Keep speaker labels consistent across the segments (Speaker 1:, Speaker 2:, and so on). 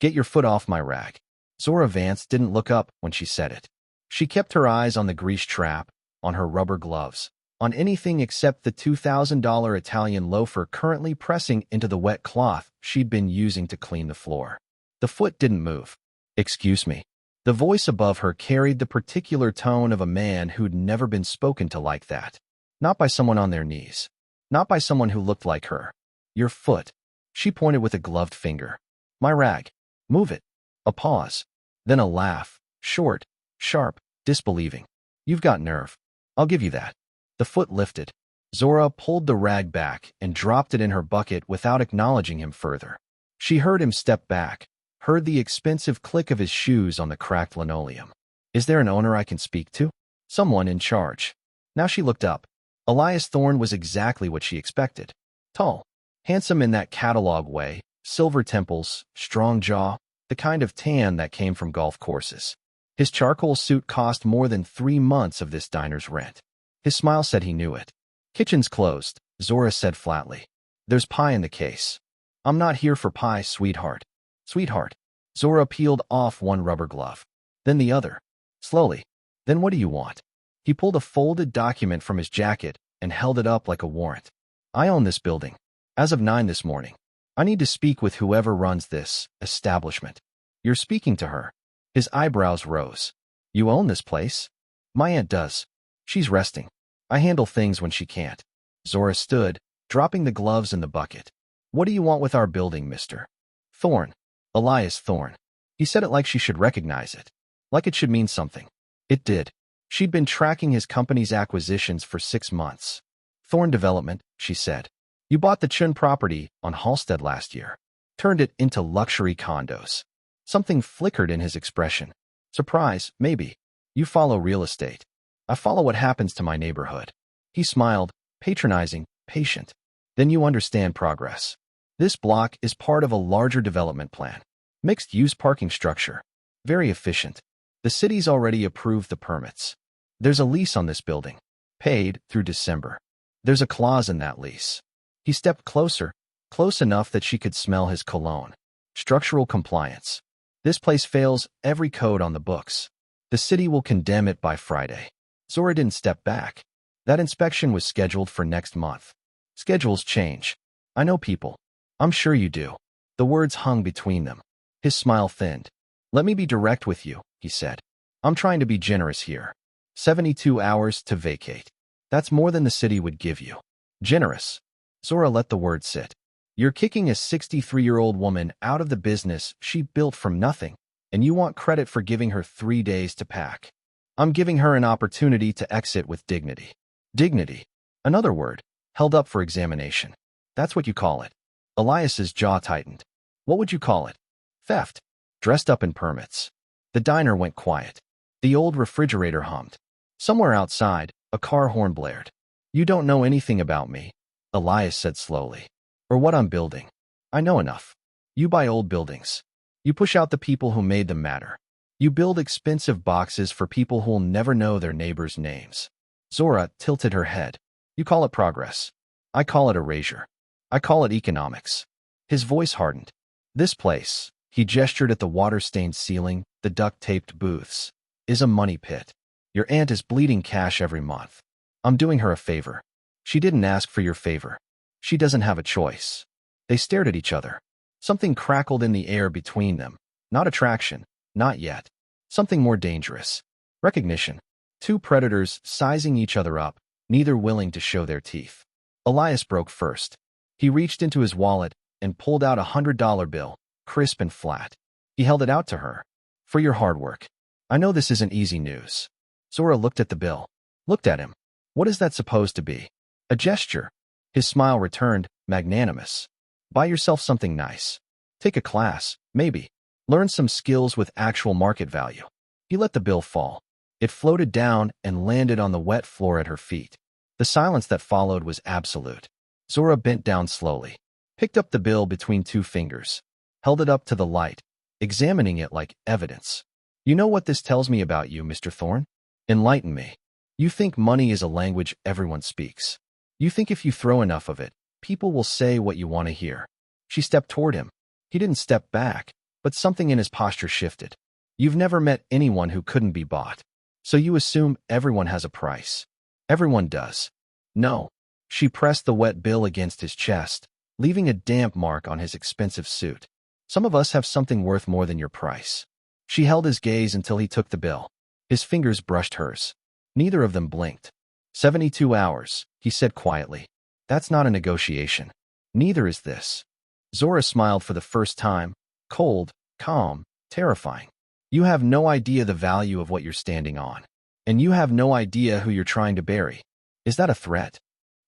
Speaker 1: Get your foot off my rag. Zora Vance didn't look up when she said it. She kept her eyes on the grease trap, on her rubber gloves, on anything except the $2,000 Italian loafer currently pressing into the wet cloth she'd been using to clean the floor. The foot didn't move. Excuse me. The voice above her carried the particular tone of a man who'd never been spoken to like that. Not by someone on their knees. Not by someone who looked like her. Your foot. She pointed with a gloved finger. My rag. Move it. A pause. Then a laugh. Short, sharp, disbelieving. You've got nerve. I'll give you that. The foot lifted. Zora pulled the rag back and dropped it in her bucket without acknowledging him further. She heard him step back, heard the expensive click of his shoes on the cracked linoleum. Is there an owner I can speak to? Someone in charge. Now she looked up. Elias Thorne was exactly what she expected. Tall. Handsome in that catalog way, silver temples, strong jaw, the kind of tan that came from golf courses. His charcoal suit cost more than 3 months of this diner's rent. His smile said he knew it. Kitchen's closed, Zora said flatly. There's pie in the case. I'm not here for pie, sweetheart. Sweetheart. Zora peeled off one rubber glove. Then the other. Slowly. Then what do you want? He pulled a folded document from his jacket and held it up like a warrant. I own this building. As of 9 this morning. I need to speak with whoever runs this establishment. You're speaking to her. His eyebrows rose. You own this place? My aunt does. She's resting. I handle things when she can't. Zora stood, dropping the gloves in the bucket. What do you want with our building, Mr. Thorne? Elias Thorne. He said it like she should recognize it. Like it should mean something. It did. She'd been tracking his company's acquisitions for 6 months. Thorne Development, she said. You bought the Chun property on Halstead last year. Turned it into luxury condos. Something flickered in his expression. Surprise, maybe. You follow real estate. I follow what happens to my neighborhood. He smiled, patronizing, patient. Then you understand progress. This block is part of a larger development plan. Mixed-use parking structure. Very efficient. The city's already approved the permits. There's a lease on this building. Paid through December. There's a clause in that lease. He stepped closer, close enough that she could smell his cologne. Structural compliance. This place fails every code on the books. The city will condemn it by Friday. Zora didn't step back. That inspection was scheduled for next month. Schedules change. I know people. I'm sure you do. The words hung between them. His smile thinned. Let me be direct with you, he said. I'm trying to be generous here. 72 hours to vacate. That's more than the city would give you. Generous. Zora let the word sit. You're kicking a 63-year-old woman out of the business she built from nothing, and you want credit for giving her 3 days to pack. I'm giving her an opportunity to exit with dignity. Dignity. Another word, held up for examination. That's what you call it. Elias's jaw tightened. What would you call it? Theft. Dressed up in permits. The diner went quiet. The old refrigerator hummed. Somewhere outside, a car horn blared. You don't know anything about me, Elias said slowly. Or what I'm building. I know enough. You buy old buildings. You push out the people who made them matter. You build expensive boxes for people who'll never know their neighbors' names. Zora tilted her head. You call it progress. I call it erasure. I call it economics. His voice hardened. This place, he gestured at the water-stained ceiling, the duct-taped booths, is a money pit. Your aunt is bleeding cash every month. I'm doing her a favor. She didn't ask for your favor. She doesn't have a choice. They stared at each other. Something crackled in the air between them. Not attraction. Not yet. Something more dangerous. Recognition. Two predators sizing each other up, neither willing to show their teeth. Elias broke first. He reached into his wallet and pulled out a $100 bill, crisp and flat. He held it out to her. For your hard work. I know this isn't easy news. Zora looked at the bill. Looked at him. What is that supposed to be? A gesture. His smile returned, magnanimous. Buy yourself something nice. Take a class, maybe. Learn some skills with actual market value. He let the bill fall. It floated down and landed on the wet floor at her feet. The silence that followed was absolute. Zora bent down slowly, picked up the bill between 2 fingers, held it up to the light, examining it like evidence. You know what this tells me about you, Mr. Thorne? Enlighten me. You think money is a language everyone speaks. You think if you throw enough of it, people will say what you want to hear. She stepped toward him. He didn't step back, but something in his posture shifted. You've never met anyone who couldn't be bought. So you assume everyone has a price. Everyone does. No. She pressed the wet bill against his chest, leaving a damp mark on his expensive suit. Some of us have something worth more than your price. She held his gaze until he took the bill. His fingers brushed hers. Neither of them blinked. 72 hours, he said quietly. That's not a negotiation. Neither is this. Zora smiled for the first time, cold, calm, terrifying. You have no idea the value of what you're standing on. And you have no idea who you're trying to bury. Is that a threat?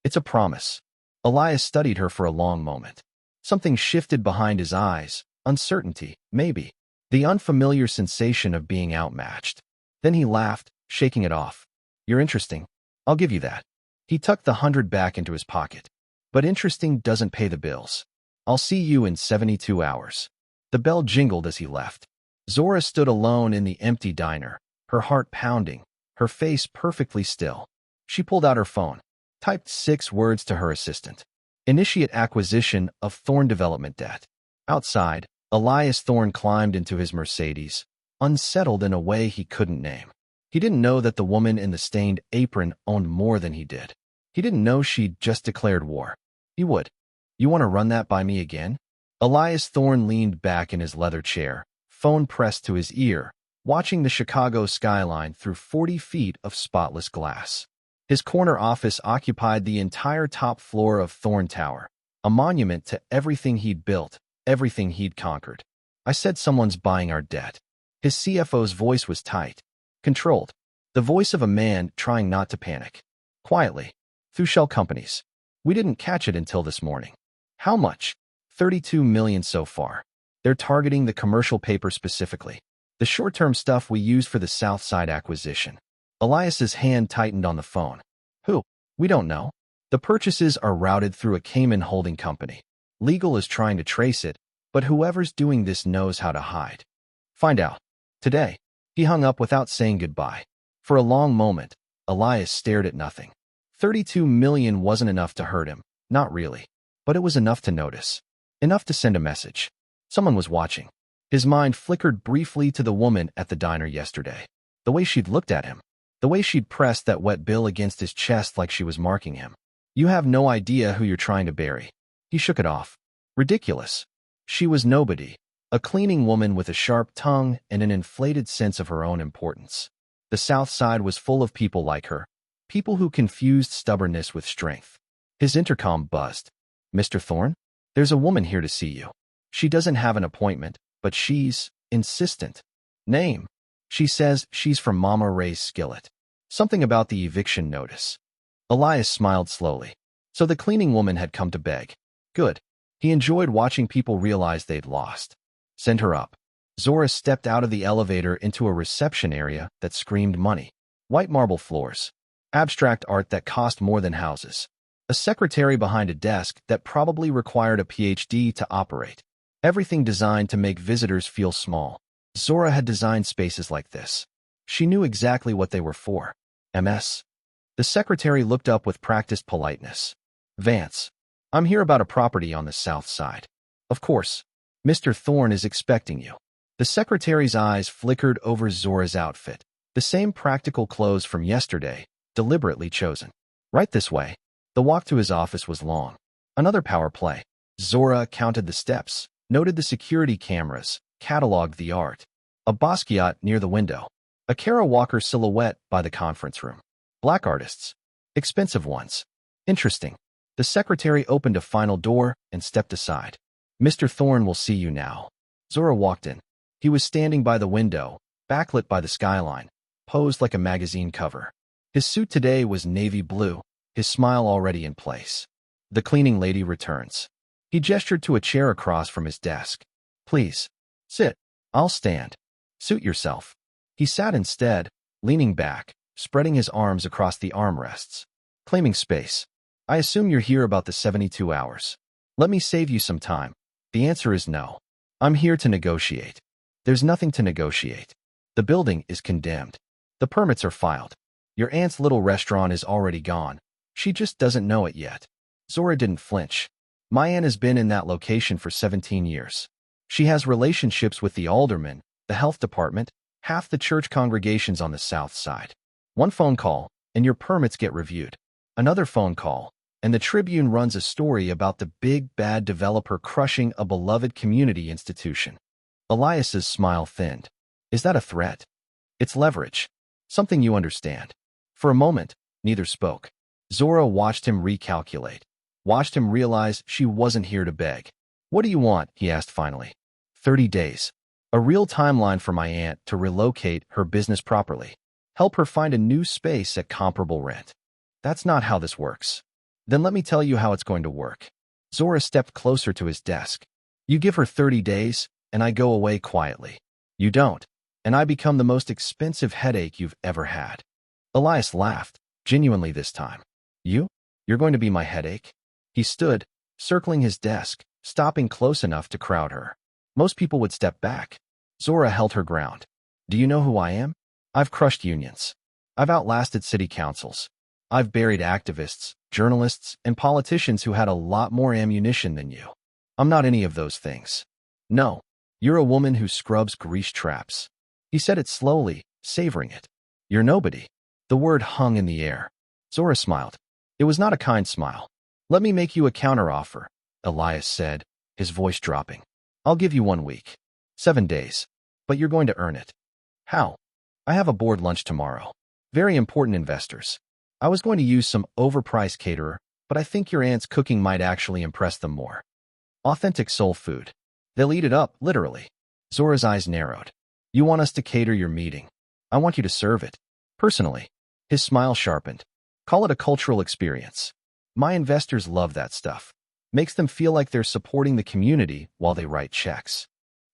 Speaker 1: It's a promise. Elias studied her for a long moment. Something shifted behind his eyes. Uncertainty, maybe. The unfamiliar sensation of being outmatched. Then he laughed, shaking it off. You're interesting. I'll give you that. He tucked the 100 back into his pocket. But interesting doesn't pay the bills. I'll see you in 72 hours. The bell jingled as he left. Zora stood alone in the empty diner, her heart pounding, her face perfectly still. She pulled out her phone, typed 6 words to her assistant. Initiate acquisition of Thorne development debt. Outside, Elias Thorne climbed into his Mercedes, unsettled in a way he couldn't name. He didn't know that the woman in the stained apron owned more than he did. He didn't know she'd just declared war. He would. You want to run that by me again? Elias Thorne leaned back in his leather chair, phone pressed to his ear, watching the Chicago skyline through 40 feet of spotless glass. His corner office occupied the entire top floor of Thorne Tower, a monument to everything he'd built, everything he'd conquered. I said someone's buying our debt. His CFO's voice was tight, controlled, the voice of a man trying not to panic. Quietly, through shell companies. We didn't catch it until this morning. How much? 32 million so far. They're targeting the commercial paper specifically. The short-term stuff we used for the Southside acquisition. Elias's hand tightened on the phone. Who? We don't know. The purchases are routed through a Cayman holding company. Legal is trying to trace it, but whoever's doing this knows how to hide. Find out. Today. He hung up without saying goodbye. For a long moment, Elias stared at nothing. 32 million wasn't enough to hurt him, not really. But it was enough to notice. Enough to send a message. Someone was watching. His mind flickered briefly to the woman at the diner yesterday. The way she'd looked at him. The way she'd pressed that wet bill against his chest like she was marking him. You have no idea who you're trying to bury. He shook it off. Ridiculous. She was nobody. A cleaning woman with a sharp tongue and an inflated sense of her own importance. The South Side was full of people like her. People who confused stubbornness with strength. His intercom buzzed. Mr. Thorne? There's a woman here to see you. She doesn't have an appointment, but she's insistent. Name. She says she's from Mama Ray's Skillet. Something about the eviction notice. Elias smiled slowly. So the cleaning woman had come to beg. Good. He enjoyed watching people realize they'd lost. Send her up. Zora stepped out of the elevator into a reception area that screamed money. White marble floors. Abstract art that cost more than houses. A secretary behind a desk that probably required a PhD to operate. Everything designed to make visitors feel small. Zora had designed spaces like this. She knew exactly what they were for. MS. The secretary looked up with practiced politeness. Vance. I'm here about a property on the South Side. Of course. Mr. Thorne is expecting you. The secretary's eyes flickered over Zora's outfit. The same practical clothes from yesterday, deliberately chosen. Right this way. The walk to his office was long. Another power play. Zora counted the steps, noted the security cameras, cataloged the art. A Basquiat near the window. A Kara Walker silhouette by the conference room. Black artists. Expensive ones. Interesting. The secretary opened a final door and stepped aside. Mr. Thorne will see you now. Zora walked in. He was standing by the window, backlit by the skyline, posed like a magazine cover. His suit today was navy blue, his smile already in place. The cleaning lady returns. He gestured to a chair across from his desk. Please. Sit. I'll stand. Suit yourself. He sat instead, leaning back, spreading his arms across the armrests. Claiming space. I assume you're here about the 72 hours. Let me save you some time. The answer is no. I'm here to negotiate. There's nothing to negotiate. The building is condemned. The permits are filed. Your aunt's little restaurant is already gone. She just doesn't know it yet. Zora didn't flinch. My aunt has been in that location for 17 years. She has relationships with the aldermen, the health department, half the church congregations on the south side. One phone call, and your permits get reviewed. Another phone call, and the Tribune runs a story about the big bad developer crushing a beloved community institution. Elias's smile thinned. Is that a threat? It's leverage. Something you understand. For a moment, neither spoke. Zora watched him recalculate, watched him realize she wasn't here to beg. What do you want? He asked finally. 30 days. A real timeline for my aunt to relocate her business properly. Help her find a new space at comparable rent. That's not how this works. Then let me tell you how it's going to work. Zora stepped closer to his desk. You give her 30 days, and I go away quietly. You don't, and I become the most expensive headache you've ever had. Elias laughed, genuinely this time. You're going to be my headache? He stood, circling his desk, stopping close enough to crowd her. Most people would step back. Zora held her ground. Do you know who I am? I've crushed unions. I've outlasted city councils. I've buried activists, journalists, and politicians who had a lot more ammunition than you. I'm not any of those things. No, you're a woman who scrubs grease traps. He said it slowly, savoring it. You're nobody. The word hung in the air. Zora smiled. It was not a kind smile. Let me make you a counteroffer, Elias said, his voice dropping. I'll give you 1 week. 7 days. But you're going to earn it. How? I have a board lunch tomorrow. Very important investors. I was going to use some overpriced caterer, but I think your aunt's cooking might actually impress them more. Authentic soul food. They'll eat it up, literally. Zora's eyes narrowed. You want us to cater your meeting. I want you to serve it. Personally. His smile sharpened. Call it a cultural experience. My investors love that stuff. Makes them feel like they're supporting the community while they write checks.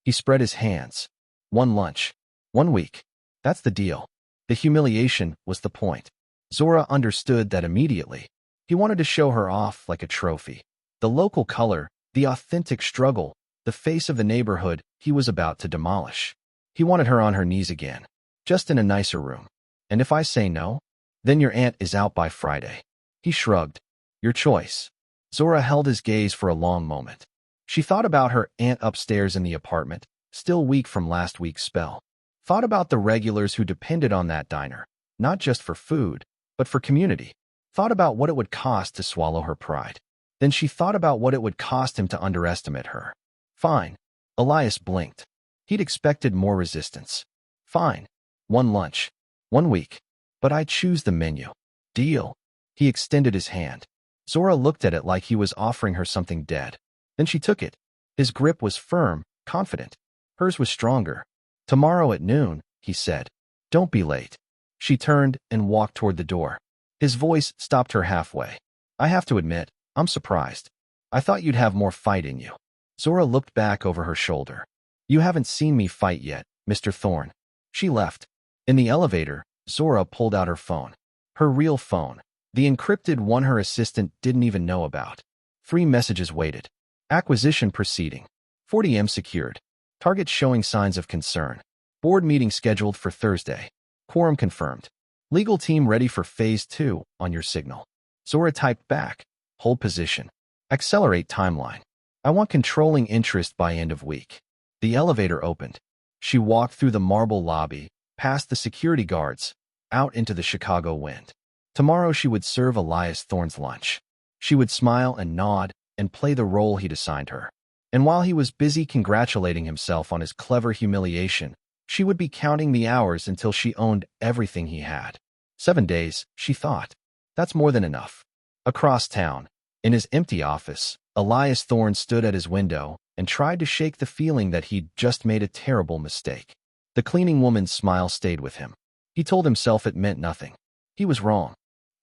Speaker 1: He spread his hands. 1 lunch. 1 week. That's the deal. The humiliation was the point. Zora understood that immediately. He wanted to show her off like a trophy. The local color, the authentic struggle, the face of the neighborhood he was about to demolish. He wanted her on her knees again, just in a nicer room. And if I say no, then your aunt is out by Friday. He shrugged. Your choice. Zora held his gaze for a long moment. She thought about her aunt upstairs in the apartment, still weak from last week's spell. Thought about the regulars who depended on that diner, not just for food, but for community. Thought about what it would cost to swallow her pride. Then she thought about what it would cost him to underestimate her. Fine. Elias blinked. He'd expected more resistance. Fine. 1 lunch. 1 week. But I choose the menu. Deal. He extended his hand. Zora looked at it like he was offering her something dead. Then she took it. His grip was firm, confident. Hers was stronger. Tomorrow at noon, he said. Don't be late. She turned and walked toward the door. His voice stopped her halfway. I have to admit, I'm surprised. I thought you'd have more fight in you. Zora looked back over her shoulder. You haven't seen me fight yet, Mr. Thorne. She left. In the elevator, Zora pulled out her phone. Her real phone. The encrypted one her assistant didn't even know about. 3 messages waited. Acquisition proceeding. 40M secured. Target showing signs of concern. Board meeting scheduled for Thursday. Quorum confirmed. Legal team ready for phase 2 on your signal. Zora typed back. Hold position. Accelerate timeline. I want controlling interest by end of week. The elevator opened. She walked through the marble lobby, past the security guards, out into the Chicago wind. Tomorrow she would serve Elias Thorne's lunch. She would smile and nod and play the role he'd assigned her. And while he was busy congratulating himself on his clever humiliation, she would be counting the hours until she owned everything he had. 7 days, she thought. That's more than enough. Across town, in his empty office, Elias Thorne stood at his window and tried to shake the feeling that he'd just made a terrible mistake. The cleaning woman's smile stayed with him. He told himself it meant nothing. He was wrong.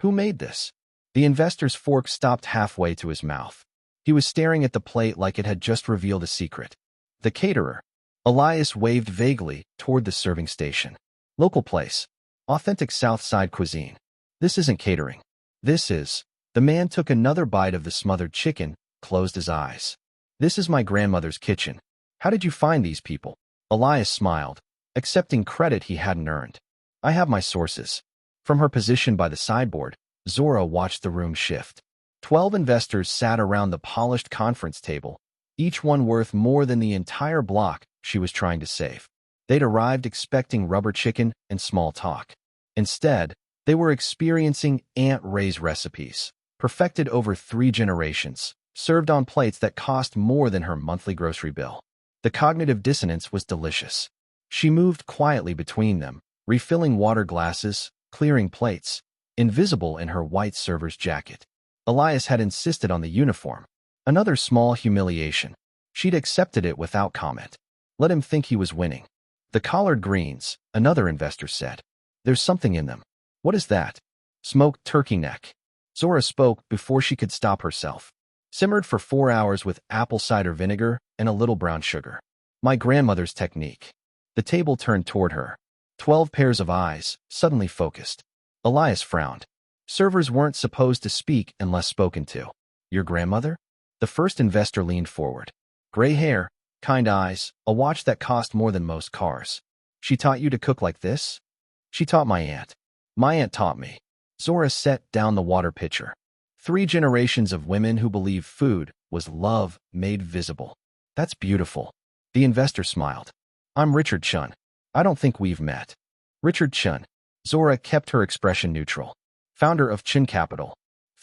Speaker 1: Who made this? The investor's fork stopped halfway to his mouth. He was staring at the plate like it had just revealed a secret. The caterer. Elias waved vaguely toward the serving station. Local place. Authentic South Side cuisine. This isn't catering. This is. The man took another bite of the smothered chicken, closed his eyes. This is my grandmother's kitchen. How did you find these people? Elias smiled, accepting credit he hadn't earned. I have my sources. From her position by the sideboard, Zora watched the room shift. 12 investors sat around the polished conference table, each one worth more than the entire block she was trying to save. They'd arrived expecting rubber chicken and small talk. Instead, they were experiencing Aunt Ray's recipes, perfected over 3 generations, served on plates that cost more than her monthly grocery bill. The cognitive dissonance was delicious. She moved quietly between them, refilling water glasses, clearing plates, invisible in her white server's jacket. Elias had insisted on the uniform. Another small humiliation. She'd accepted it without comment. Let him think he was winning. The collard greens, another investor said. There's something in them. What is that? Smoked turkey neck. Zora spoke before she could stop herself. Simmered for 4 hours with apple cider vinegar and a little brown sugar. My grandmother's technique. The table turned toward her. 12 pairs of eyes, suddenly focused. Elias frowned. Servers weren't supposed to speak unless spoken to. Your grandmother? The first investor leaned forward. Gray hair, kind eyes, a watch that cost more than most cars. She taught you to cook like this? She taught my aunt. My aunt taught me. Zora set down the water pitcher. 3 generations of women who believed food was love made visible. That's beautiful. The investor smiled. I'm Richard Chun. I don't think we've met. Richard Chun. Zora kept her expression neutral. Founder of Chun Capital.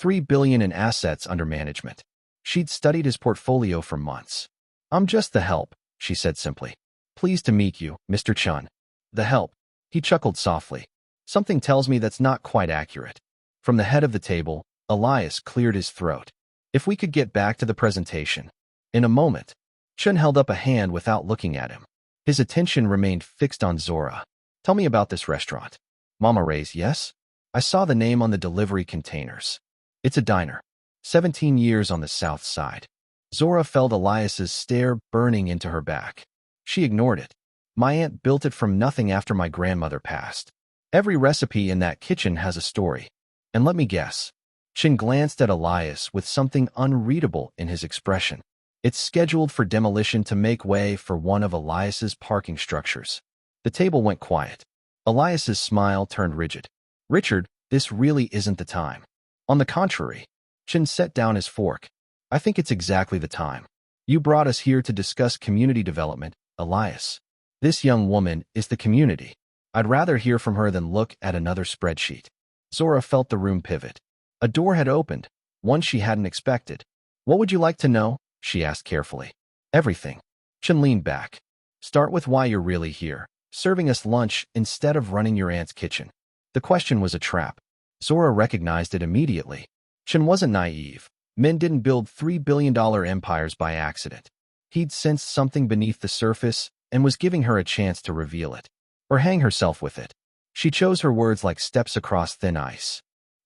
Speaker 1: $3 billion in assets under management. She'd studied his portfolio for months. I'm just the help, she said simply. Pleased to meet you, Mr. Chun. The help. He chuckled softly. Something tells me that's not quite accurate. From the head of the table, Elias cleared his throat. If we could get back to the presentation. In a moment, Chun held up a hand without looking at him. His attention remained fixed on Zora. Tell me about this restaurant. Mama Ray's, yes? I saw the name on the delivery containers. It's a diner. 17 years on the south side. Zora felt Elias's stare burning into her back. She ignored it. My aunt built it from nothing after my grandmother passed. Every recipe in that kitchen has a story. And let me guess. Chin glanced at Elias with something unreadable in his expression. It's scheduled for demolition to make way for one of Elias's parking structures. The table went quiet. Elias's smile turned rigid. Richard, this really isn't the time. On the contrary, Chin set down his fork. I think it's exactly the time. You brought us here to discuss community development, Elias. This young woman is the community. I'd rather hear from her than look at another spreadsheet. Zora felt the room pivot. A door had opened, one she hadn't expected. What would you like to know? She asked carefully. Everything. Chin leaned back. Start with why you're really here, serving us lunch instead of running your aunt's kitchen. The question was a trap. Zora recognized it immediately. Chin wasn't naive. Men didn't build $3 billion empires by accident. He'd sensed something beneath the surface and was giving her a chance to reveal it. Or hang herself with it. She chose her words like steps across thin ice.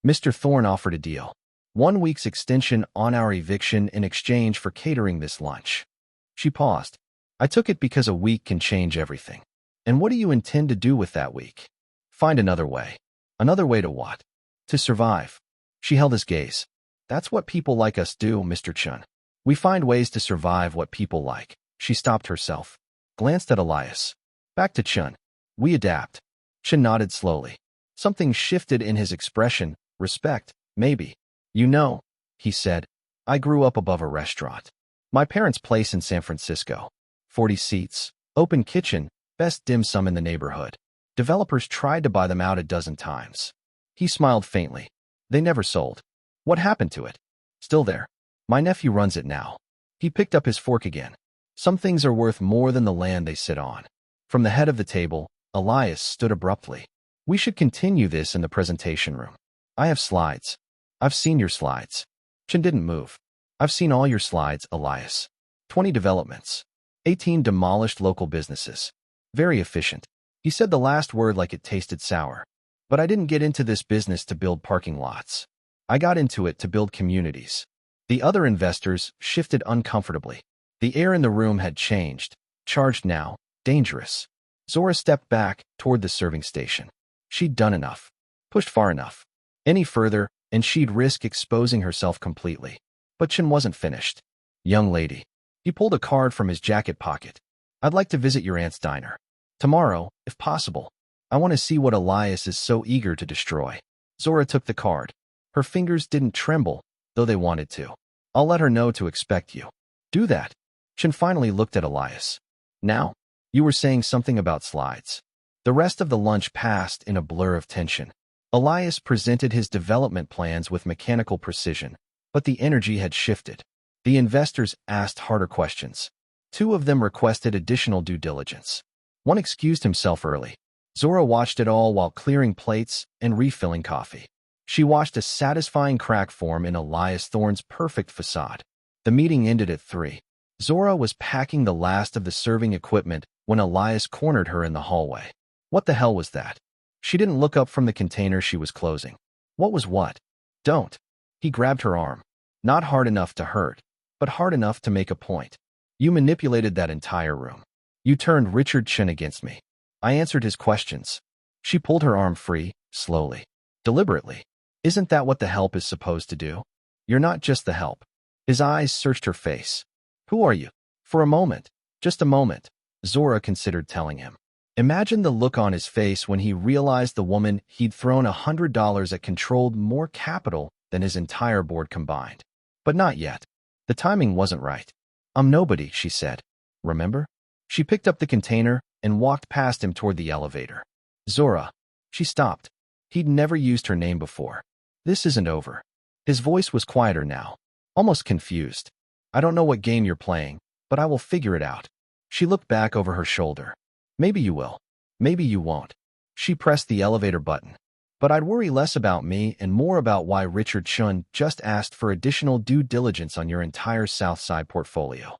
Speaker 1: Mr. Thorne offered a deal. 1 week's extension on our eviction in exchange for catering this lunch. She paused. I took it because a week can change everything. And what do you intend to do with that week? Find another way. Another way to what? To survive. She held his gaze. That's what people like us do, Mr. Chun. We find ways to survive what people like. She stopped herself. Glanced at Elias. Back to Chun. We adapt. Chun nodded slowly. Something shifted in his expression. Respect, maybe. You know, he said, I grew up above a restaurant. My parents' place in San Francisco. 40 seats, open kitchen, best dim sum in the neighborhood. Developers tried to buy them out a dozen times. He smiled faintly. They never sold. What happened to it? Still there. My nephew runs it now. He picked up his fork again. Some things are worth more than the land they sit on. From the head of the table, Elias stood abruptly. We should continue this in the presentation room. I have slides. I've seen your slides. Chin didn't move. I've seen all your slides, Elias. 20 developments. 18 demolished local businesses. Very efficient. He said the last word like it tasted sour. But I didn't get into this business to build parking lots. I got into it to build communities. The other investors shifted uncomfortably. The air in the room had changed. Charged now. Dangerous. Zora stepped back toward the serving station. She'd done enough. Pushed far enough. Any further, and she'd risk exposing herself completely. But Chin wasn't finished. Young lady. He pulled a card from his jacket pocket. I'd like to visit your aunt's diner. Tomorrow, if possible. I want to see what Elias is so eager to destroy. Zora took the card. Her fingers didn't tremble, though they wanted to. I'll let her know to expect you. Do that. Chen finally looked at Elias. Now, you were saying something about slides. The rest of the lunch passed in a blur of tension. Elias presented his development plans with mechanical precision, but the energy had shifted. The investors asked harder questions. Two of them requested additional due diligence. One excused himself early. Zora watched it all while clearing plates and refilling coffee. She watched a satisfying crack form in Elias Thorne's perfect facade. The meeting ended at 3. Zora was packing the last of the serving equipment when Elias cornered her in the hallway. What the hell was that? She didn't look up from the container she was closing. What was what? Don't. He grabbed her arm. Not hard enough to hurt, but hard enough to make a point. You manipulated that entire room. You turned Richard Chen against me. I answered his questions. She pulled her arm free, slowly. Deliberately. Isn't that what the help is supposed to do? You're not just the help. His eyes searched her face. Who are you? For a moment. Just a moment. Zora considered telling him. Imagine the look on his face when he realized the woman he'd thrown $100 at controlled more capital than his entire board combined. But not yet. The timing wasn't right. I'm nobody, she said. Remember? She picked up the container and walked past him toward the elevator. Zora. She stopped. He'd never used her name before. This isn't over. His voice was quieter now, almost confused. I don't know what game you're playing, but I will figure it out. She looked back over her shoulder. Maybe you will. Maybe you won't. She pressed the elevator button. But I'd worry less about me and more about why Richard Chen just asked for additional due diligence on your entire Southside portfolio.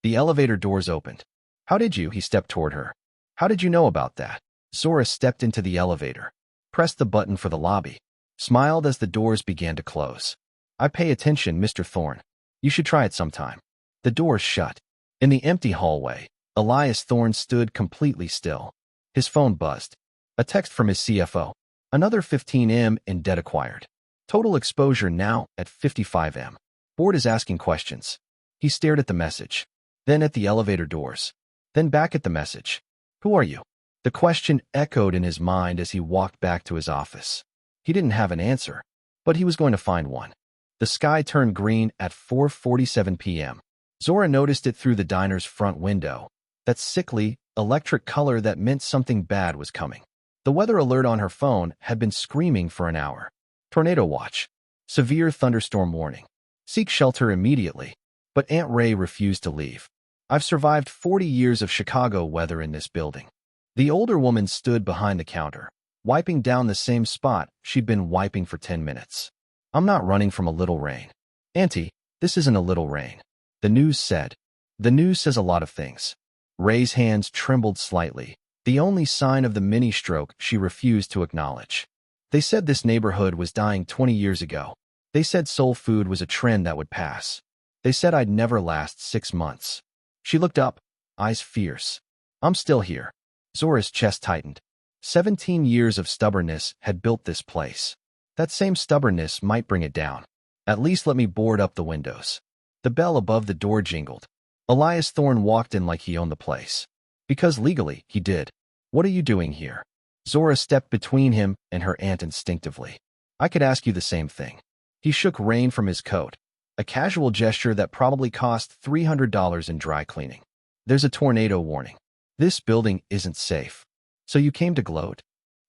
Speaker 1: The elevator doors opened. How did you? He stepped toward her. How did you know about that? Zora stepped into the elevator, pressed the button for the lobby, smiled as the doors began to close. I pay attention, Mr. Thorne. You should try it sometime. The doors shut. In the empty hallway, Elias Thorne stood completely still. His phone buzzed. A text from his CFO. Another 15M in debt acquired. Total exposure now at 55M. Board is asking questions. He stared at the message, then at the elevator doors, then back at the message. Who are you? The question echoed in his mind as he walked back to his office. He didn't have an answer, but he was going to find one. The sky turned green at 4:47 p.m. Zora noticed it through the diner's front window, that sickly, electric color that meant something bad was coming. The weather alert on her phone had been screaming for an hour. Tornado watch. Severe thunderstorm warning. Seek shelter immediately. But Aunt Ray refused to leave. I've survived 40 years of Chicago weather in this building. The older woman stood behind the counter, wiping down the same spot she'd been wiping for 10 minutes. I'm not running from a little rain. Auntie, this isn't a little rain. The news said. The news says a lot of things. Ray's hands trembled slightly, the only sign of the mini-stroke she refused to acknowledge. They said this neighborhood was dying 20 years ago. They said soul food was a trend that would pass. They said I'd never last 6 months. She looked up, eyes fierce. I'm still here. Zora's chest tightened. 17 years of stubbornness had built this place. That same stubbornness might bring it down. At least let me board up the windows. The bell above the door jingled. Elias Thorne walked in like he owned the place. Because legally, he did. What are you doing here? Zora stepped between him and her aunt instinctively. I could ask you the same thing. He shook rain from his coat, a casual gesture that probably cost $300 in dry cleaning. There's a tornado warning. This building isn't safe. So you came to gloat?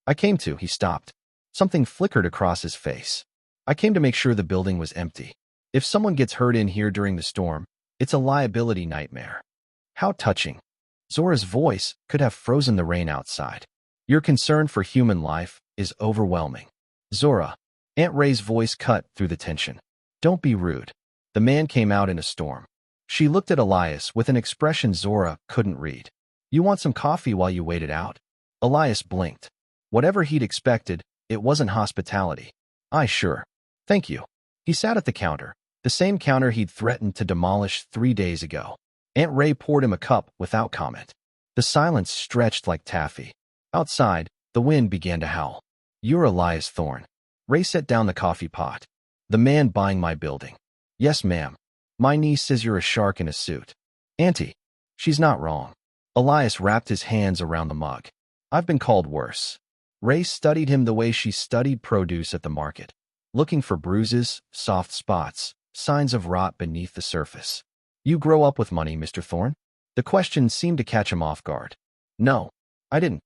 Speaker 1: I came to, he stopped. Something flickered across his face. I came to make sure the building was empty. If someone gets hurt in here during the storm, it's a liability nightmare. How touching. Zora's voice could have frozen the rain outside. Your concern for human life is overwhelming. Zora. Aunt Ray's voice cut through the tension. Don't be rude. The man came out in a storm. She looked at Elias with an expression Zora couldn't read. You want some coffee while you wait it out? Elias blinked. Whatever he'd expected, it wasn't hospitality. Sure. Thank you. He sat at the counter, the same counter he'd threatened to demolish 3 days ago. Aunt Ray poured him a cup without comment. The silence stretched like taffy. Outside, the wind began to howl. You're Elias Thorne. Ray set down the coffee pot. The man buying my building. Yes, ma'am. My niece says you're a shark in a suit. Auntie. She's not wrong. Elias wrapped his hands around the mug. I've been called worse. Ray studied him the way she studied produce at the market, looking for bruises, soft spots, signs of rot beneath the surface. You grow up with money, Mr. Thorne? The question seemed to catch him off guard. No, I didn't.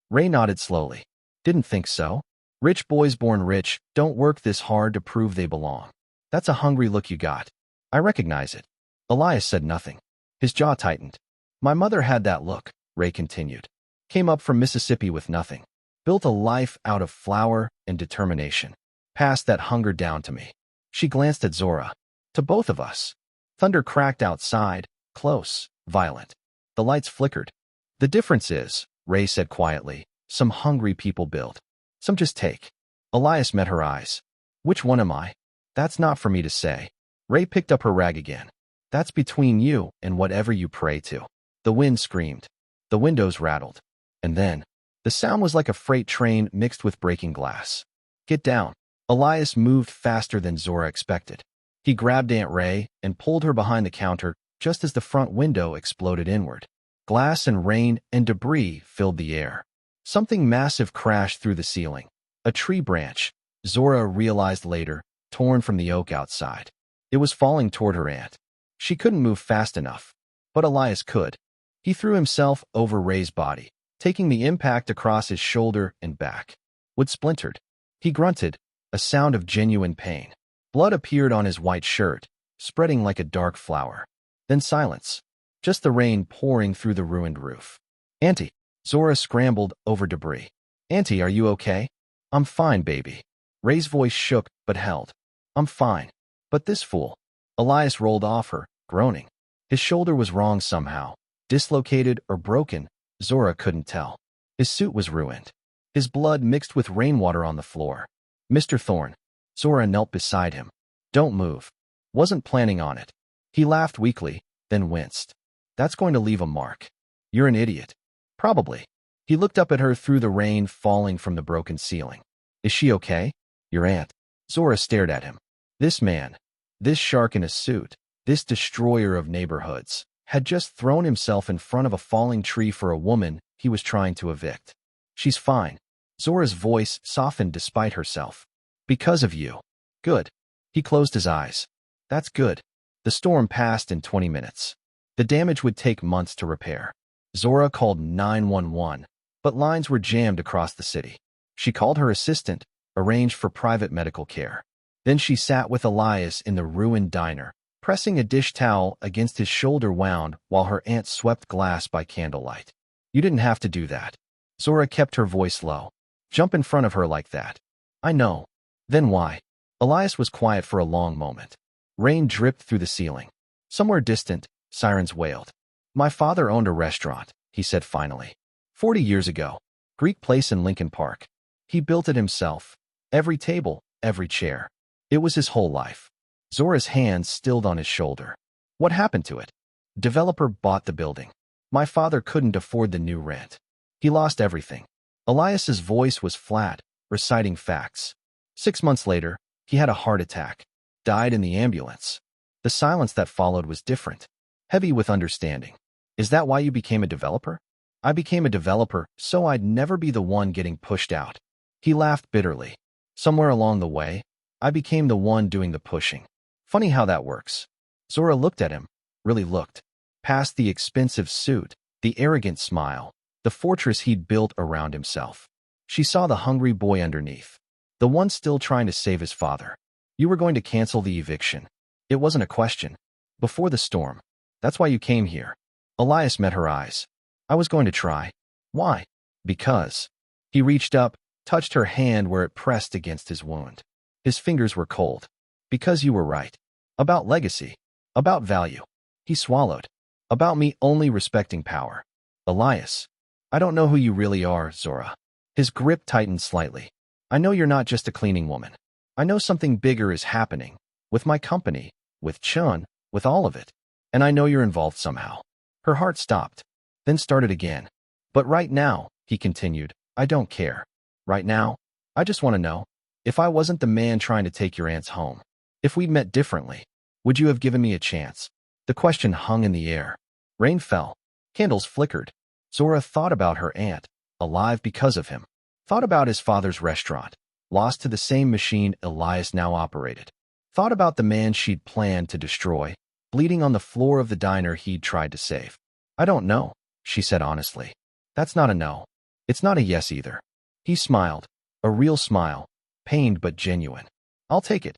Speaker 1: Ray nodded slowly. Didn't think so? Rich boys born rich don't work this hard to prove they belong. That's a hungry look you got. I recognize it. Elias said nothing. His jaw tightened. My mother had that look, Ray continued. Came up from Mississippi with nothing. Built a life out of flour and determination. Passed that hunger down to me. She glanced at Zora. To both of us. Thunder cracked outside, close, violent. The lights flickered. The difference is, Ray said quietly, some hungry people build. Some just take. Elias met her eyes. Which one am I? That's not for me to say. Ray picked up her rag again. That's between you and whatever you pray to. The wind screamed. The windows rattled. And then, the sound was like a freight train mixed with breaking glass. Get down. Elias moved faster than Zora expected. He grabbed Aunt Ray and pulled her behind the counter just as the front window exploded inward. Glass and rain and debris filled the air. Something massive crashed through the ceiling. A tree branch, Zora realized later, torn from the oak outside. It was falling toward her aunt. She couldn't move fast enough, but Elias could. He threw himself over Ray's body, taking the impact across his shoulder and back. Wood splintered. He grunted, a sound of genuine pain. Blood appeared on his white shirt, spreading like a dark flower. Then silence. Just the rain pouring through the ruined roof. Auntie. Zora scrambled over debris. Auntie, are you okay? I'm fine, baby. Ray's voice shook but held. I'm fine. But this fool. Elias rolled off her, groaning. His shoulder was wrong somehow. Dislocated or broken, Zora couldn't tell. His suit was ruined. His blood mixed with rainwater on the floor. Mr. Thorne. Zora knelt beside him. Don't move. Wasn't planning on it. He laughed weakly, then winced. That's going to leave a mark. You're an idiot. Probably. He looked up at her through the rain falling from the broken ceiling. Is she okay? Your aunt. Zora stared at him. This man, this shark in a suit, this destroyer of neighborhoods, had just thrown himself in front of a falling tree for a woman he was trying to evict. She's fine. Zora's voice softened despite herself. Because of you. Good. He closed his eyes. That's good. The storm passed in 20 minutes. The damage would take months to repair. Zora called 911, but lines were jammed across the city. She called her assistant, arranged for private medical care. Then she sat with Elias in the ruined diner, pressing a dish towel against his shoulder wound while her aunt swept glass by candlelight. You didn't have to do that. Zora kept her voice low. Jump in front of her like that. I know. Then why? Elias was quiet for a long moment. Rain dripped through the ceiling. Somewhere distant, sirens wailed. My father owned a restaurant, he said finally. 40 years ago. Greek place in Lincoln Park. He built it himself. Every table, every chair. It was his whole life. Zora's hand stilled on his shoulder. What happened to it? Developer bought the building. My father couldn't afford the new rent. He lost everything. Elias's voice was flat, reciting facts. 6 months later, he had a heart attack. Died in the ambulance. The silence that followed was different. Heavy with understanding. Is that why you became a developer? I became a developer so I'd never be the one getting pushed out. He laughed bitterly. Somewhere along the way, I became the one doing the pushing. Funny how that works. Zora looked at him, really looked. Past the expensive suit, the arrogant smile, the fortress he'd built around himself. She saw the hungry boy underneath. The one still trying to save his father. You were going to cancel the eviction. It wasn't a question. Before the storm. That's why you came here. Elias met her eyes. I was going to try. Why? Because. He reached up, touched her hand where it pressed against his wound. His fingers were cold. Because you were right. About legacy. About value. He swallowed. About me only respecting power. Elias. I don't know who you really are, Zora. His grip tightened slightly. I know you're not just a cleaning woman. I know something bigger is happening. With my company. With Chun. With all of it. And I know you're involved somehow. Her heart stopped. Then started again. But right now, he continued, I don't care. Right now, I just want to know. If I wasn't the man trying to take your aunt's home. If we'd met differently. Would you have given me a chance? The question hung in the air. Rain fell. Candles flickered. Zora thought about her aunt. Alive because of him. Thought about his father's restaurant. Lost to the same machine Elias now operated. Thought about the man she'd planned to destroy. bleeding on the floor of the diner he'd tried to save. I don't know, she said honestly. That's not a no. It's not a yes either. He smiled, a real smile, pained but genuine. I'll take it.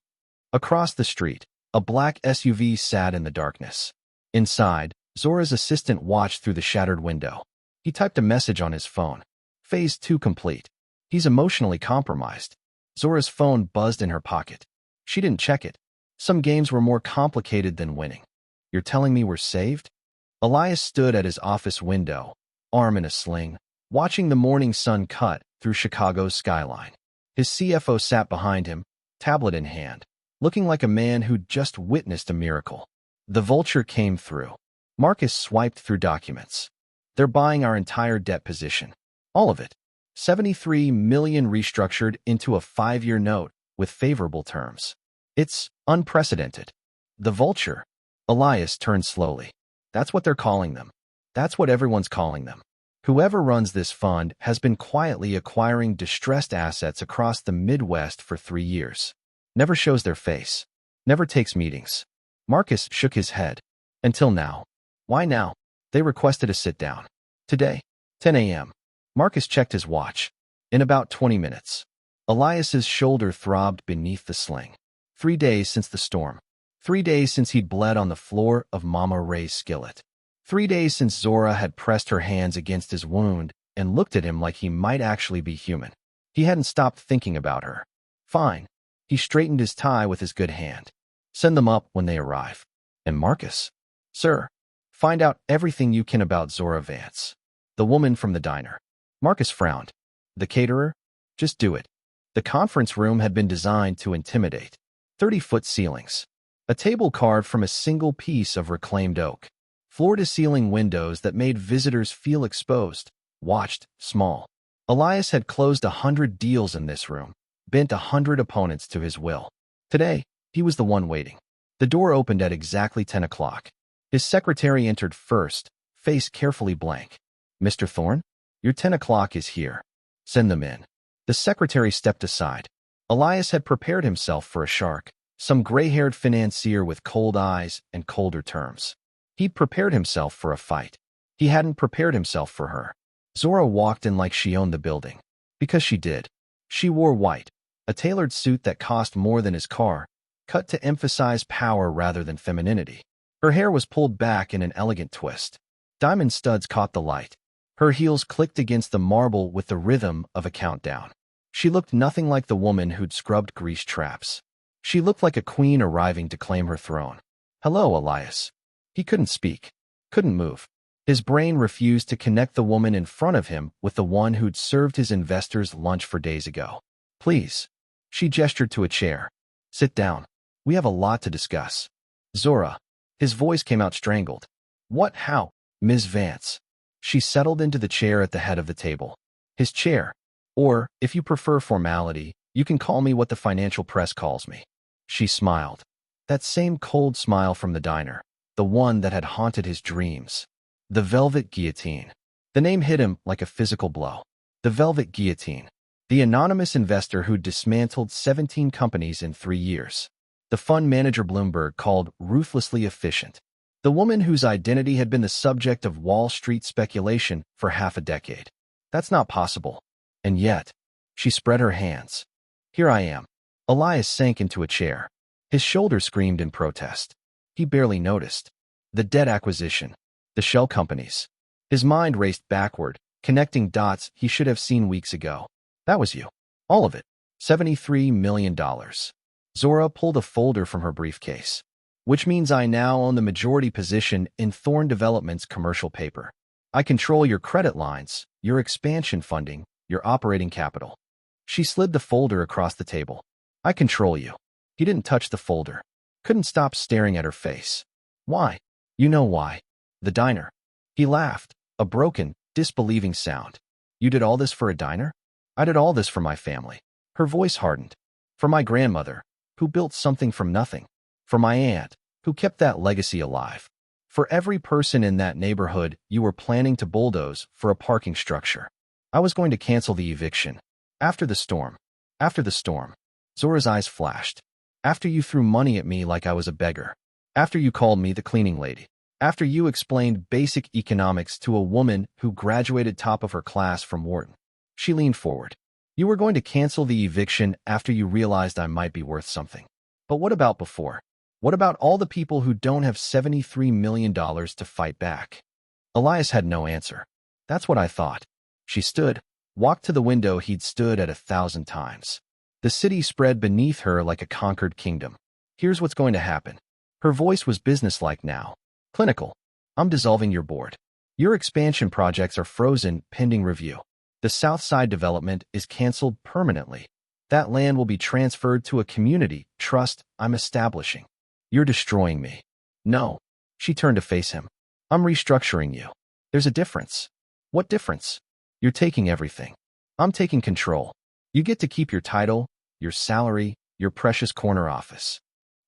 Speaker 1: Across the street, a black SUV sat in the darkness. Inside, Zora's assistant watched through the shattered window. He typed a message on his phone. Phase 2 complete. He's emotionally compromised. Zora's phone buzzed in her pocket. She didn't check it. Some games were more complicated than winning. You're telling me we're saved? Elias stood at his office window, arm in a sling, watching the morning sun cut through Chicago's skyline. His CFO sat behind him, tablet in hand, looking like a man who'd just witnessed a miracle. The vulture came through. Marcus swiped through documents. They're buying our entire debt position. All of it. 73 million restructured into a 5-year note with favorable terms. It's unprecedented. The vulture. Elias turned slowly. That's what they're calling them. That's what everyone's calling them. Whoever runs this fund has been quietly acquiring distressed assets across the Midwest for 3 years. Never shows their face. Never takes meetings. Marcus shook his head. Until now. Why now? They requested a sit-down. Today, 10 a.m. Marcus checked his watch. In about 20 minutes. Elias's shoulder throbbed beneath the sling. 3 days since the storm. 3 days since he'd bled on the floor of Mama Ray's skillet. 3 days since Zora had pressed her hands against his wound and looked at him like he might actually be human. He hadn't stopped thinking about her. Fine. He straightened his tie with his good hand. Send them up when they arrive. And Marcus? Sir, find out everything you can about Zora Vance. The woman from the diner. Marcus frowned. The caterer? Just do it. The conference room had been designed to intimidate. 30-foot ceilings. A table carved from a single piece of reclaimed oak. Floor-to-ceiling windows that made visitors feel exposed, watched, small. Elias had closed 100 deals in this room, bent 100 opponents to his will. Today, he was the one waiting. The door opened at exactly 10 o'clock. His secretary entered first, face carefully blank. Mr. Thorne, your 10 o'clock is here. Send them in. The secretary stepped aside. Elias had prepared himself for a shark, some gray-haired financier with cold eyes and colder terms. He'd prepared himself for a fight. He hadn't prepared himself for her. Zora walked in like she owned the building. Because she did. She wore white, a tailored suit that cost more than his car, cut to emphasize power rather than femininity. Her hair was pulled back in an elegant twist. Diamond studs caught the light. Her heels clicked against the marble with the rhythm of a countdown. She looked nothing like the woman who'd scrubbed grease traps. She looked like a queen arriving to claim her throne. Hello, Elias. He couldn't speak, couldn't move. His brain refused to connect the woman in front of him with the one who'd served his investors lunch for days ago. Please. She gestured to a chair. Sit down. We have a lot to discuss. Zora. His voice came out strangled. What? How? Ms. Vance. She settled into the chair at the head of the table. His chair. Or, if you prefer formality, you can call me what the financial press calls me. She smiled. That same cold smile from the diner. The one that had haunted his dreams. The Velvet Guillotine. The name hit him like a physical blow. The Velvet Guillotine. The anonymous investor who'd dismantled 17 companies in 3 years. The fund manager Bloomberg called ruthlessly efficient. The woman whose identity had been the subject of Wall Street speculation for half a decade. That's not possible. And yet, she spread her hands. Here I am. Elias sank into a chair. His shoulder screamed in protest. He barely noticed. The debt acquisition. The shell companies. His mind raced backward, connecting dots he should have seen weeks ago. That was you. All of it. $73 million. Zora pulled a folder from her briefcase. Which means I now own the majority position in Thorne Development's commercial paper. I control your credit lines, your expansion funding, your operating capital. She slid the folder across the table. I control you. He didn't touch the folder. Couldn't stop staring at her face. Why? You know why. The diner. He laughed, a broken, disbelieving sound. You did all this for a diner? I did all this for my family. Her voice hardened. For my grandmother, who built something from nothing. For my aunt, who kept that legacy alive. For every person in that neighborhood you were planning to bulldoze for a parking structure. I was going to cancel the eviction. After the storm. After the storm. Zora's eyes flashed. After you threw money at me like I was a beggar. After you called me the cleaning lady. After you explained basic economics to a woman who graduated top of her class from Wharton. She leaned forward. You were going to cancel the eviction after you realized I might be worth something. But what about before? What about all the people who don't have $73 million to fight back? Elias had no answer. That's what I thought. She stood, walked to the window he'd stood at 1,000 times. The city spread beneath her like a conquered kingdom. Here's what's going to happen. Her voice was businesslike now. Clinical. I'm dissolving your board. Your expansion projects are frozen pending review. The South Side development is canceled permanently. That land will be transferred to a community trust I'm establishing. You're destroying me. No. She turned to face him. I'm restructuring you. There's a difference. What difference? You're taking everything. I'm taking control. You get to keep your title, your salary, your precious corner office.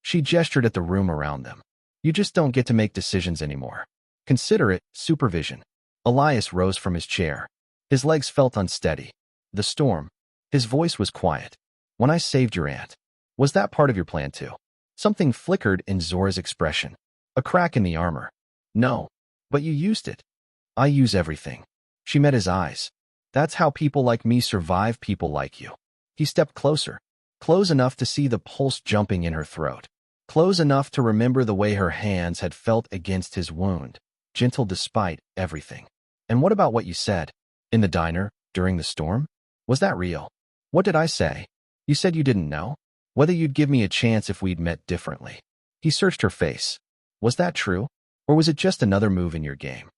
Speaker 1: She gestured at the room around them. You just don't get to make decisions anymore. Consider it supervision. Elias rose from his chair. His legs felt unsteady. The storm. His voice was quiet. When I saved your aunt. Was that part of your plan too? Something flickered in Zora's expression. A crack in the armor. No. But you used it. I use everything. She met his eyes. That's how people like me survive people like you. He stepped closer. Close enough to see the pulse jumping in her throat. Close enough to remember the way her hands had felt against his wound. Gentle despite everything. And what about what you said? In the diner, during the storm? Was that real? What did I say? You said you didn't know? Whether you'd give me a chance if we'd met differently. He searched her face. Was that true? Or was it just another move in your game?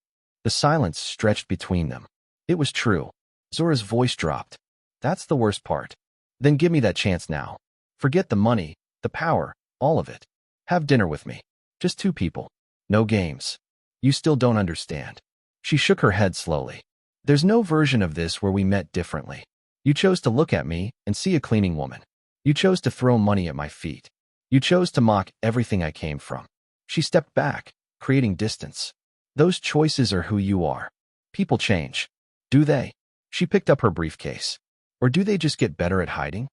Speaker 1: The silence stretched between them. It was true. Zora's voice dropped. That's the worst part. Then give me that chance now. Forget the money, the power, all of it. Have dinner with me. Just two people. No games. You still don't understand. She shook her head slowly. There's no version of this where we met differently. You chose to look at me and see a cleaning woman. You chose to throw money at my feet. You chose to mock everything I came from. She stepped back, creating distance. Those choices are who you are. People change. Do they? She picked up her briefcase. Or do they just get better at hiding?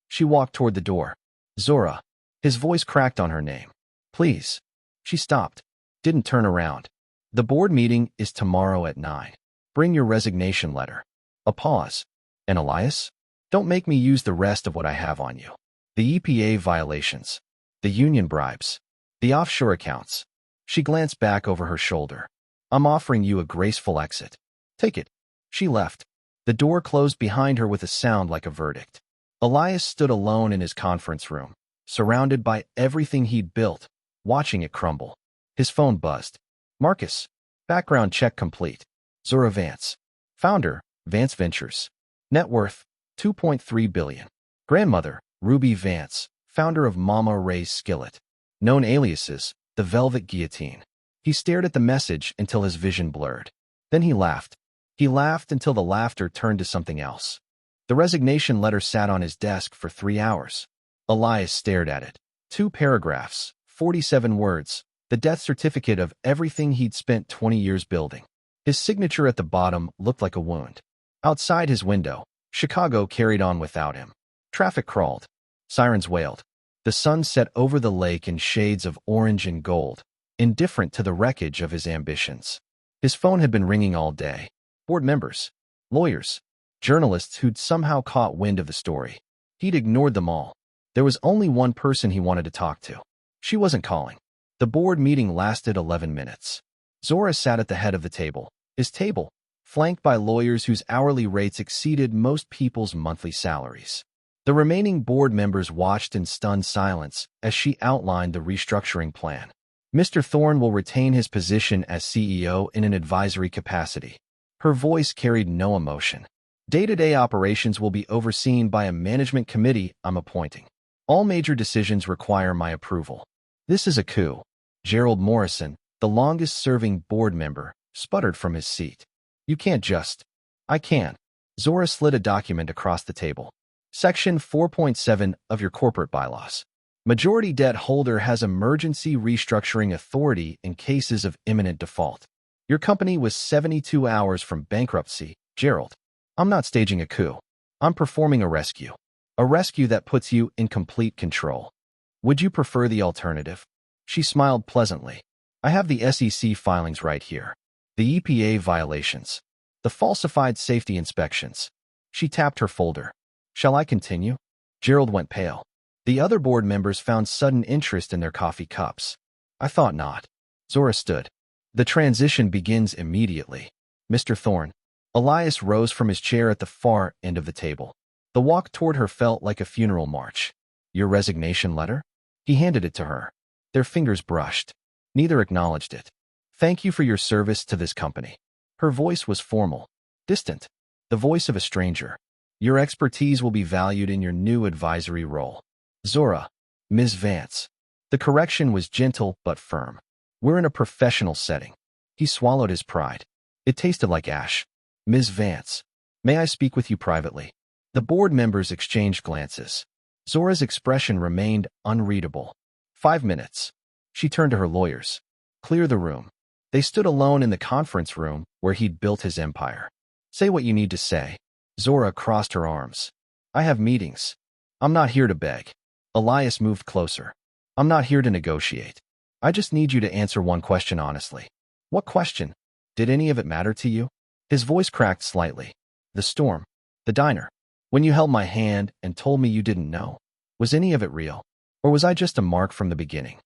Speaker 1: She walked toward the door. Zora. His voice cracked on her name. Please. She stopped. Didn't turn around. The board meeting is tomorrow at 9. Bring your resignation letter. A pause. And Elias? Don't make me use the rest of what I have on you. The EPA violations. The union bribes. The offshore accounts. She glanced back over her shoulder. I'm offering you a graceful exit. Take it. She left. The door closed behind her with a sound like a verdict. Elias stood alone in his conference room, surrounded by everything he'd built, watching it crumble. His phone buzzed. Marcus. Background check complete. Zora Vance. Founder, Vance Ventures. Net worth, $2.3 billion. Grandmother, Ruby Vance, founder of Mama Ray's Skillet. Known aliases, the Velvet Guillotine. He stared at the message until his vision blurred. Then he laughed. He laughed until the laughter turned to something else. The resignation letter sat on his desk for 3 hours. Elias stared at it. 2 paragraphs, 47 words, the death certificate of everything he'd spent 20 years building. His signature at the bottom looked like a wound. Outside his window, Chicago carried on without him. Traffic crawled. Sirens wailed. The sun set over the lake in shades of orange and gold, indifferent to the wreckage of his ambitions. His phone had been ringing all day. Board members, lawyers, journalists who'd somehow caught wind of the story. He'd ignored them all. There was only one person he wanted to talk to. She wasn't calling. The board meeting lasted 11 minutes. Zora sat at the head of the table, his table, flanked by lawyers whose hourly rates exceeded most people's monthly salaries. The remaining board members watched in stunned silence as she outlined the restructuring plan. Mr. Thorne will retain his position as CEO in an advisory capacity. Her voice carried no emotion. Day-to-day operations will be overseen by a management committee I'm appointing. All major decisions require my approval. This is a coup. Gerald Morrison, the longest-serving board member, sputtered from his seat. You can't just. I can. Zora slid a document across the table. Section 4.7 of your corporate bylaws. Majority debt holder has emergency restructuring authority in cases of imminent default. Your company was 72 hours from bankruptcy, Gerald. I'm not staging a coup. I'm performing a rescue. A rescue that puts you in complete control. Would you prefer the alternative? She smiled pleasantly. I have the SEC filings right here. The EPA violations. The falsified safety inspections. She tapped her folder. Shall I continue? Gerald went pale. The other board members found sudden interest in their coffee cups. I thought not. Zora stood. The transition begins immediately. Mr. Thorne. Elias rose from his chair at the far end of the table. The walk toward her felt like a funeral march. Your resignation letter? He handed it to her. Their fingers brushed. Neither acknowledged it. Thank you for your service to this company. Her voice was formal, distant, the voice of a stranger. Your expertise will be valued in your new advisory role. Zora. Ms. Vance. The correction was gentle but firm. We're in a professional setting. He swallowed his pride. It tasted like ash. Ms. Vance. May I speak with you privately? The board members exchanged glances. Zora's expression remained unreadable. 5 minutes. She turned to her lawyers. Clear the room. They stood alone in the conference room where he'd built his empire. Say what you need to say. Zora crossed her arms. I have meetings. I'm not here to beg. Elias moved closer. I'm not here to negotiate. I just need you to answer one question honestly. What question? Did any of it matter to you? His voice cracked slightly. The storm. The diner. When you held my hand and told me you didn't know. Was any of it real? Or was I just a mark from the beginning?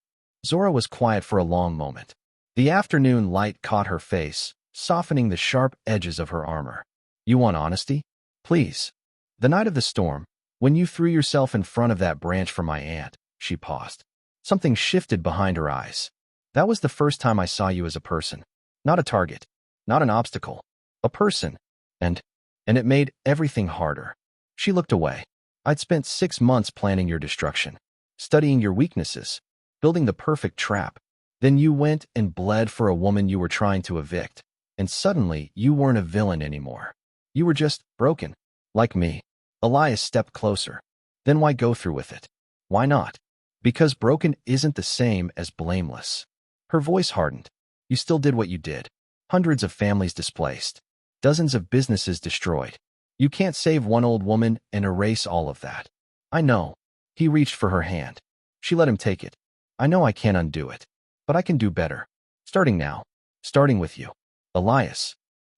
Speaker 1: Zora was quiet for a long moment. The afternoon light caught her face, softening the sharp edges of her armor. You want honesty? Please. The night of the storm, when you threw yourself in front of that branch for my aunt, she paused. Something shifted behind her eyes. That was the first time I saw you as a person. Not a target. Not an obstacle. A person. And it made everything harder. She looked away. I'd spent 6 months planning your destruction, studying your weaknesses, building the perfect trap. Then you went and bled for a woman you were trying to evict, and suddenly you weren't a villain anymore. You were just broken, like me. Elias stepped closer. Then why go through with it? Why not? Because broken isn't the same as blameless. Her voice hardened. You still did what you did. Hundreds of families displaced. Dozens of businesses destroyed. You can't save one old woman and erase all of that. I know. He reached for her hand. She let him take it. I know I can't undo it. But I can do better. Starting now. Starting with you. Elias.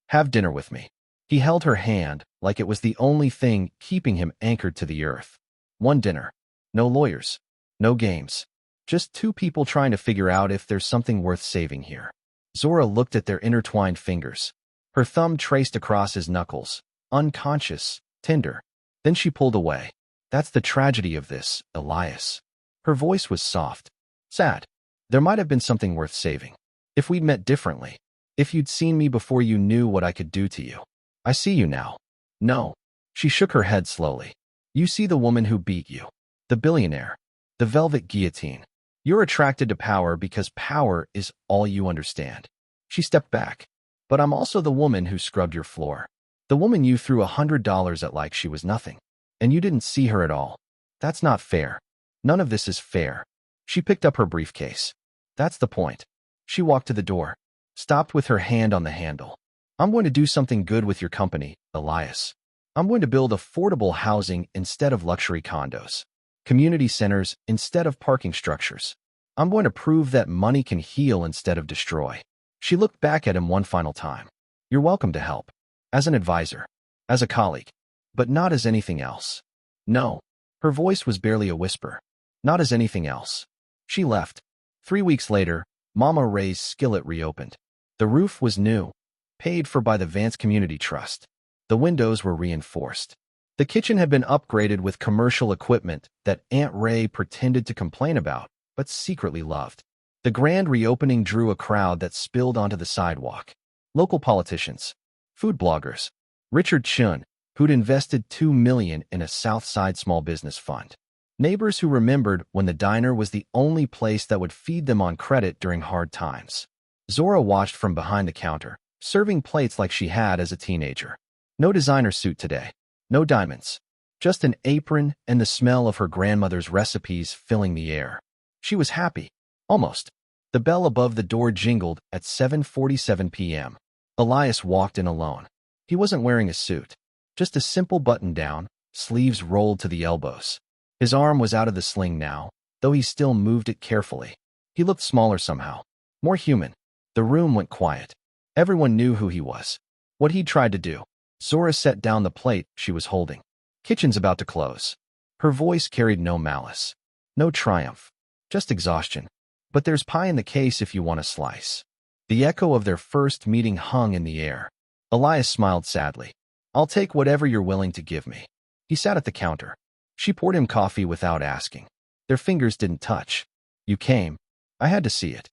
Speaker 1: Have dinner with me. He held her hand like it was the only thing keeping him anchored to the earth. One dinner. No lawyers. No games. Just 2 people trying to figure out if there's something worth saving here. Zora looked at their intertwined fingers. Her thumb traced across his knuckles. Unconscious. Tender. Then she pulled away. That's the tragedy of this, Elias. Her voice was soft. Sad. There might have been something worth saving. If we'd met differently. If you'd seen me before you knew what I could do to you. I see you now. No. She shook her head slowly. You see the woman who beat you. The billionaire. The velvet guillotine. You're attracted to power because power is all you understand. She stepped back. But I'm also the woman who scrubbed your floor. The woman you threw $100 at like she was nothing. And you didn't see her at all. That's not fair. None of this is fair. She picked up her briefcase. That's the point. She walked to the door. Stopped with her hand on the handle. I'm going to do something good with your company, Elias. I'm going to build affordable housing instead of luxury condos. Community centers instead of parking structures. I'm going to prove that money can heal instead of destroy. She looked back at him one final time. You're welcome to help. As an advisor. As a colleague. But not as anything else. No. Her voice was barely a whisper. Not as anything else. She left. 3 weeks later, Mama Ray's skillet reopened. The roof was new, paid for by the Vance Community Trust. The windows were reinforced. The kitchen had been upgraded with commercial equipment that Aunt Ray pretended to complain about, but secretly loved. The grand reopening drew a crowd that spilled onto the sidewalk. Local politicians, food bloggers, Richard Chun, who'd invested $2 million in a South Side small business fund. Neighbors who remembered when the diner was the only place that would feed them on credit during hard times. Zora watched from behind the counter, serving plates like she had as a teenager. No designer suit today. No diamonds. Just an apron and the smell of her grandmother's recipes filling the air. She was happy. Almost. The bell above the door jingled at 7:47 p.m. Elias walked in alone. He wasn't wearing a suit. Just a simple button-down, sleeves rolled to the elbows. His arm was out of the sling now, though he still moved it carefully. He looked smaller somehow, more human. The room went quiet. Everyone knew who he was, what he'd tried to do. Zora set down the plate she was holding. Kitchen's about to close. Her voice carried no malice, no triumph, just exhaustion. But there's pie in the case if you want a slice. The echo of their first meeting hung in the air. Elias smiled sadly. I'll take whatever you're willing to give me. He sat at the counter. She poured him coffee without asking. Their fingers didn't touch. You came. I had to see it.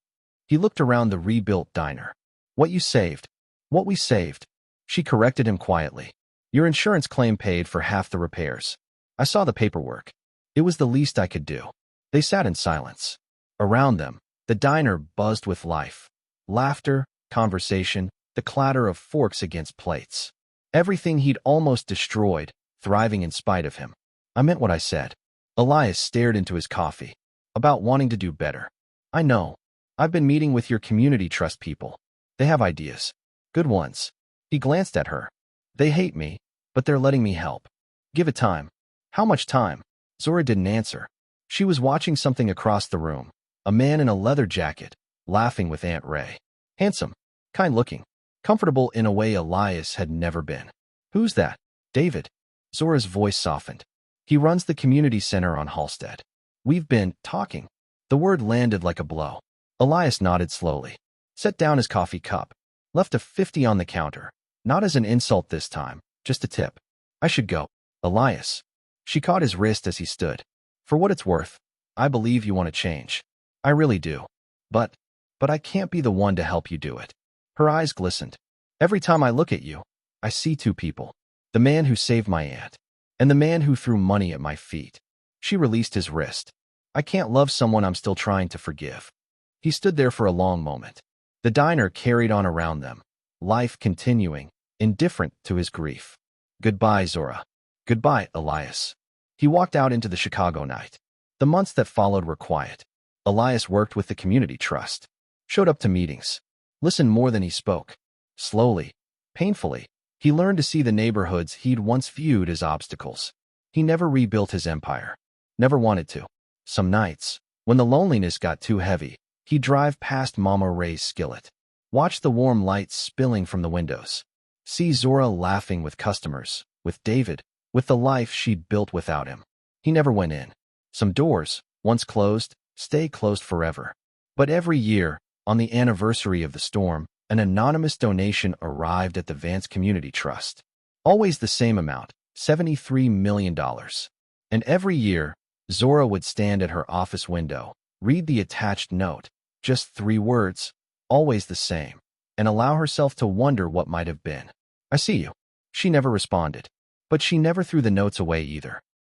Speaker 1: He looked around the rebuilt diner. What you saved. What we saved. She corrected him quietly. Your insurance claim paid for half the repairs. I saw the paperwork. It was the least I could do. They sat in silence. Around them, the diner buzzed with life. Laughter, conversation, the clatter of forks against plates. Everything he'd almost destroyed, thriving in spite of him. I meant what I said. Elias stared into his coffee. About wanting to do better. I know. I've been meeting with your community trust people. They have ideas. Good ones. He glanced at her. They hate me, but they're letting me help. Give it time. How much time? Zora didn't answer. She was watching something across the room. A man in a leather jacket, laughing with Aunt Ray. Handsome, kind-looking, comfortable in a way Elias had never been. Who's that? David. Zora's voice softened. He runs the community center on Halstead. We've been talking. The word landed like a blow. Elias nodded slowly. Set down his coffee cup. Left a 50 on the counter. Not as an insult this time, just a tip. I should go. Elias. She caught his wrist as he stood. For what it's worth, I believe you want to change. I really do. But I can't be the one to help you do it. Her eyes glistened. Every time I look at you, I see two people. The man who saved my aunt, and the man who threw money at my feet. She released his wrist. I can't love someone I'm still trying to forgive. He stood there for a long moment. The diner carried on around them, life continuing, indifferent to his grief. Goodbye, Zora. Goodbye, Elias. He walked out into the Chicago night. The months that followed were quiet. Elias worked with the community trust, showed up to meetings, listened more than he spoke. Slowly, painfully, he learned to see the neighborhoods he'd once viewed as obstacles. He never rebuilt his empire. Never wanted to. Some nights, when the loneliness got too heavy, he'd drive past Mama Ray's skillet, watch the warm lights spilling from the windows, see Zora laughing with customers, with David, with the life she'd built without him. He never went in. Some doors, once closed, stay closed forever. But every year, on the anniversary of the storm, an anonymous donation arrived at the Vance Community Trust. Always the same amount, $73 million. And every year, Zora would stand at her office window, read the attached note, just 3 words, always the same, and allow herself to wonder what might have been. I see you. She never responded. But she never threw the notes away either.